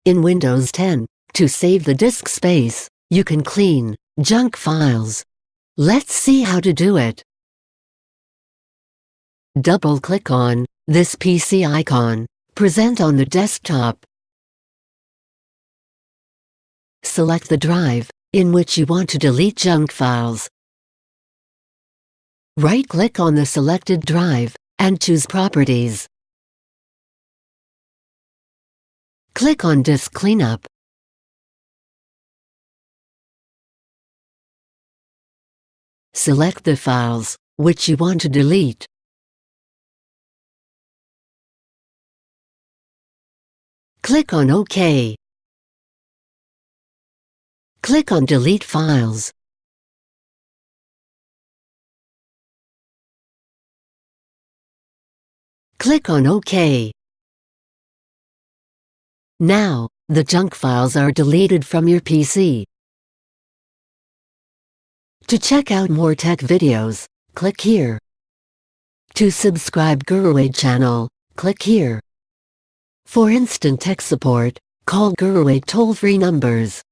In Windows 10, to save the disk space, you can clean junk files. Let's see how to do it. Double-click on this PC icon, present on the desktop. Select the drive in which you want to delete junk files. Right-click on the selected drive and choose Properties. Click on Disk Cleanup. Select the files which you want to delete. Click on OK. Click on Delete Files. Click on OK. Now, the junk files are deleted from your PC. To check out more tech videos, click here. To subscribe GuruAid channel, click here. For instant tech support, call GuruAid toll-free numbers